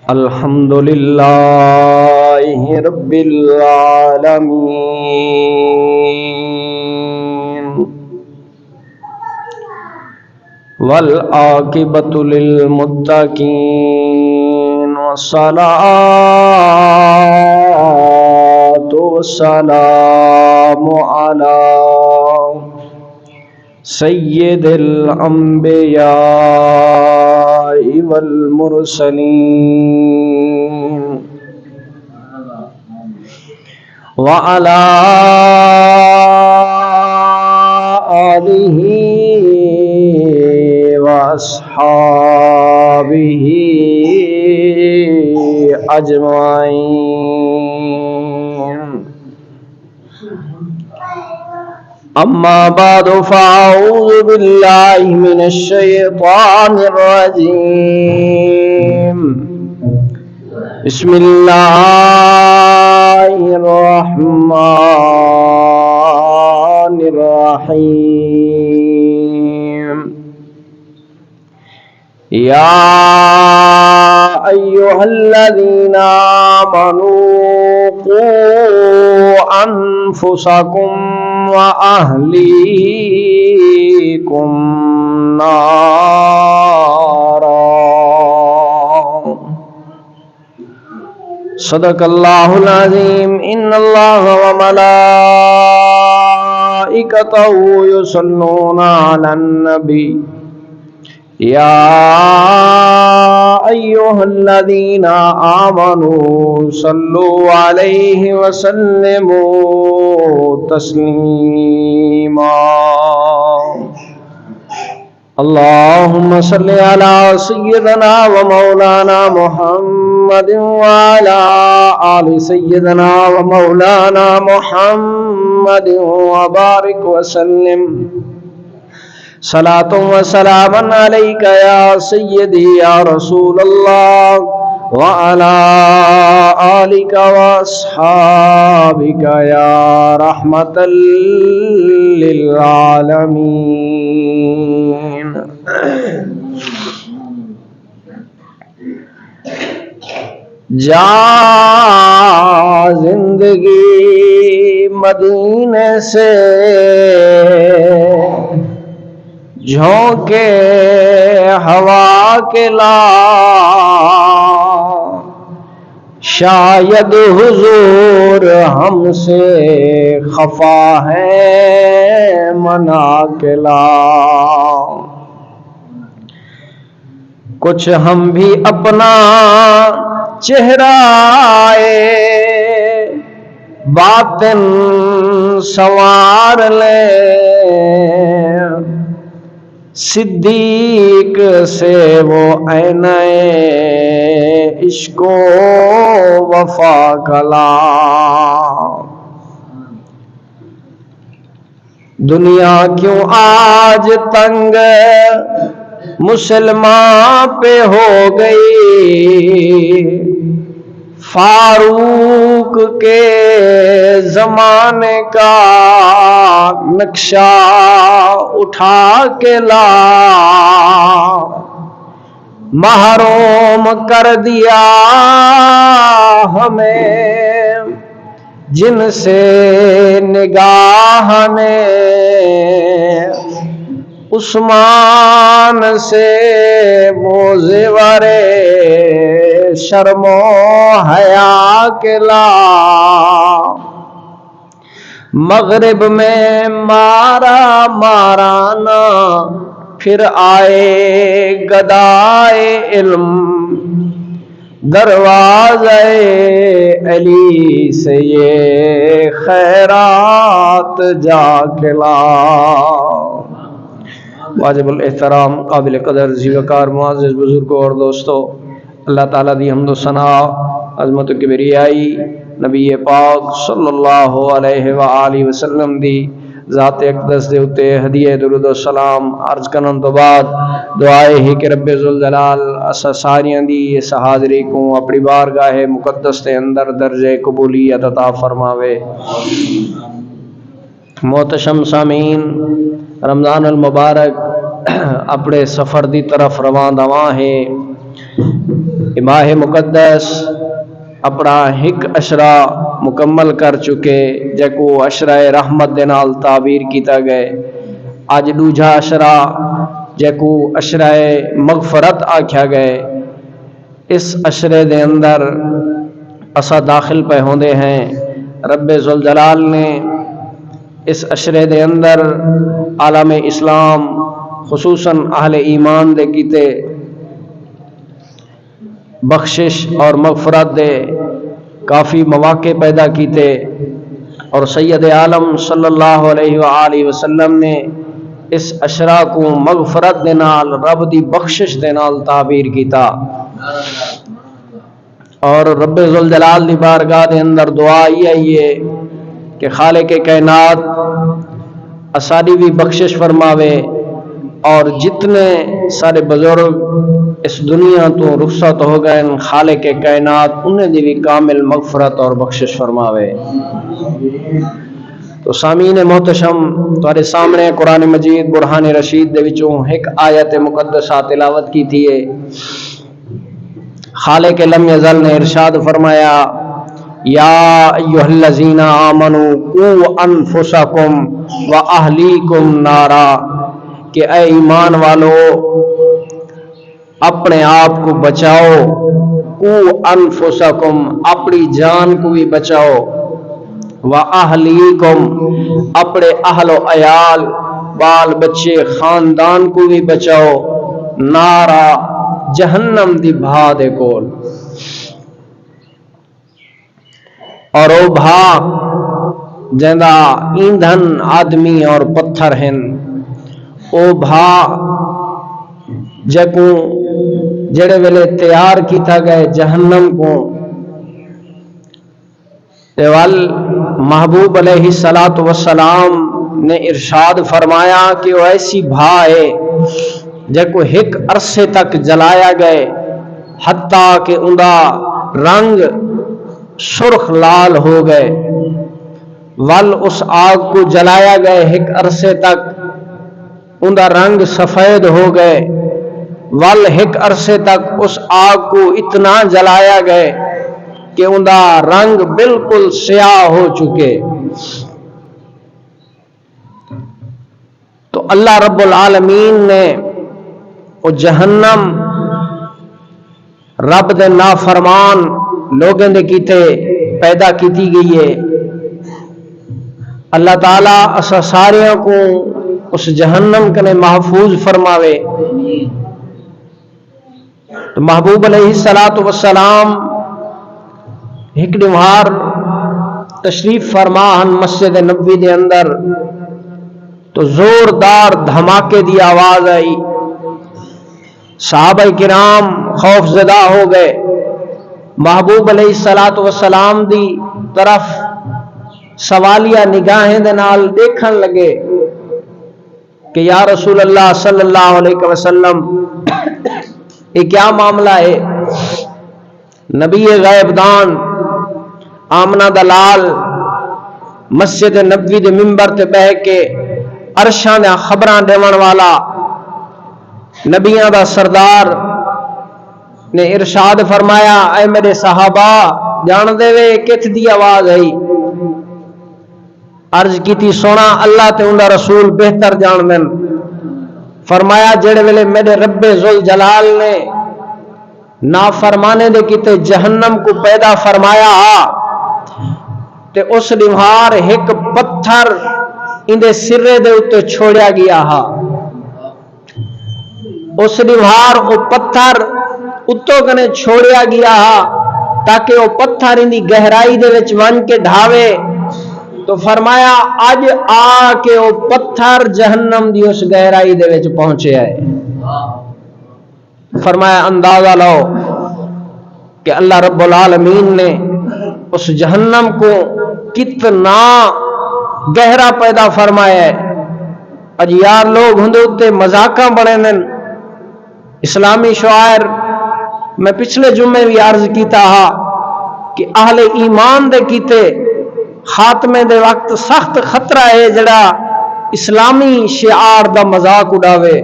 الحمد للہ رب العالمین والعاقبۃ للمتقین والصلاۃ والسلام علی سید الانبیاء والمرسلین وعلی آلہ واصحابہ اجمعین اما بعد فاعوذ باللہ من الشیطان الرجیم بسم اللہ الرحمن الرحیم یا ایھا الذین آمنوا قوا انفسکم وأهليكم نارا صدق اللہ العظیم ان اللہ وملائکتہ یصلون علی النبی یا ایھا الذین آمنوا صلوا علیہ وسلموا تسلیما اللہم صل علی سیدنا و مولانا محمد وعلی آل سیدنا و مولانا محمد وبارک وسلم صلاۃ و سلام علیک یا سیدی یا رسول اللہ وعلی آلک واصحابک یا رحمۃ للعالمین جا زندگی مدینے سے جھونکے ہوا کے لا شاید حضور ہم سے خفا ہے منا کے لا کچھ ہم بھی اپنا چہرہ باطن سنوار لیں صدیق سے وہ عین عشق و وفا کلا دنیا کیوں آج تنگ مسلمان پہ ہو گئی فاروق کے زمانے کا نقشہ اٹھا کے لا محروم کر دیا ہمیں جن سے نگاہ نے عثمان سے وہ زیور شرم و حیا کے لا مغرب میں مارا مارانا پھر آئے گدائے علم دروازے علی سے یہ خیرات جا کے لا واجب الاحترام قابل قدر ذیوکار معزز بزرگوں اور دوستو اللہ تعالیٰ دی حمد و ثنا عظمت و کبریائی نبی پاک صلی اللہ علیہ وآلہ وسلم دی ذات اقدس دے اتے ہدیہ درود و سلام عرض کرن تو بعد دعائے ہی کہ رب ذوالجلال اسا ساریاں دی اس حاضری کو اپنی بارگاہ مقدس دے اندر درجہ قبولیت عطا فرماوے محتشم سامعین رمضان المبارک اپنے سفر دی طرف رواں دواں ہے ماہ مقدس اپنا ایک اشرا مکمل کر چکے جکو اشرا رحمت دے نال تعبیر کیتا گئے. اج دوجا اشرا جکو اشرا مغفرت آکھیا گئے. اس اشرے دے اندر اسا داخل پہ ہوندے ہیں. رب ذوالجلال نے اس اشرے دے اندر عالم اسلام خصوصاً اہل ایمان دے کیتے بخشش اور مغفرت دے کافی مواقع پیدا کیتے اور سید عالم صلی اللہ علیہ وآلہ وسلم نے اس اشرا کو مغفرت دے نال رب دی بخشش دے نال تعبیر کیتا. اور رب ذوالجلال دی بارگاہ دے اندر دعا یہ ہے کہ خالق کائنات اساڈی بھی بخشش فرماوے اور جتنے سارے بزرگ اس دنیا تو رخصت ہو گئے خالق کائنات انہیں دی بھی کامل مغفرت اور بخشش فرماوے. تو سامعین محتشم تمہارے سامنے قرآن مجید برہان رشید دے وچوں ایک آیت مقدسہ تلاوت کی تھی. خالق لم یزل نے ارشاد فرمایا یا ایھا الذین آمنوا قوا انفسکم واہلیکم نارا کہ اے ایمان والو اپنے آپ کو بچاؤ. قوا انفسکم اپنی جان کو بھی بچاؤ. وَأَهْلِيكُمْ اپنے اہل و عیال بال بچے خاندان کو بھی بچاؤ. نارا جہنم دی بھا دے کول. اور او بھا جندا ایندھن آدمی اور پتھر ہیں. او بھا جکو جڑے ویلے تیار کیتا گئے جہنم کو وال محبوب علیہ الصلوۃ والسلام نے ارشاد فرمایا کہ وہ ایسی بھا ہے جکو ایک عرصے تک جلایا گئے حتیٰ کہ اندا رنگ سرخ لال ہو گئے. ول اس آگ کو جلایا گئے ایک عرصے تک اندا رنگ سفید ہو گئے. ول ایک عرصے تک اس آگ کو اتنا جلایا گئے کہ اندا رنگ بالکل سیاہ ہو چکے. تو اللہ رب العالمین نے وہ جہنم رب دے نافرمان لوگوں دے کیتے پیدا کیتی گئی ہے. اللہ تعالیٰ اسا ساریاں کو اس جہنم کنے محفوظ فرماوے. تو محبوب علیہ الصلوۃ والسلام ایک نمہار تشریف فرما ہن مسجد نبوی دے اندر تو زوردار دھماکے دی آواز آئی. صحابہ کرام خوف زدہ ہو گئے. محبوب علیہ الصلوۃ والسلام دی طرف سوالیہ نگاہیں دے نال دیکھن لگے کہ یا رسول اللہ صلی اللہ علیہ وسلم یہ کیا معاملہ ہے. نبی غیب دان آمنہ دلال مسجد نبوی دے منبر تے بہ کے عرشاں دے خبراں دیون والا نبیاں دا سردار نے ارشاد فرمایا اے میرے صحابہ جان دے وے کت دی آواز ہے. عرض کیتی سونا اللہ تے اوندا رسول بہتر جان دین. فرمایا جڑے ویلے میرے رب ذوالجلال نے نافرمانے دے کیتے جہنم کو پیدا فرمایا تے اس نمہار ایک پتھر اندے سرے دے اتے چھوڑیا گیا ہا. اس نمہار او پتھر اتوں کنے چھوڑیا گیا ہا تاکہ وہ پتھر اندی گہرائی دے وچ ون کے ڈھاوے. تو فرمایا اج آ کے وہ پتھر جہنم دی اس گہرائی دے وچ پہنچے ہے. فرمایا اندازہ لو کہ اللہ رب العالمین نے اس جہنم کو کتنا گہرا پیدا فرمایا ہے. اج یار لوگ ہندے اتے مذاقاں بڑے نن. اسلامی شاعر میں پچھلے جمعے بھی عرض کیتا ہا کہ اہل ایمان دے کیتے خاتمے دے وقت سخت خطرہ ہے جڑا اسلامی شعار دا مذاق اڑاوے.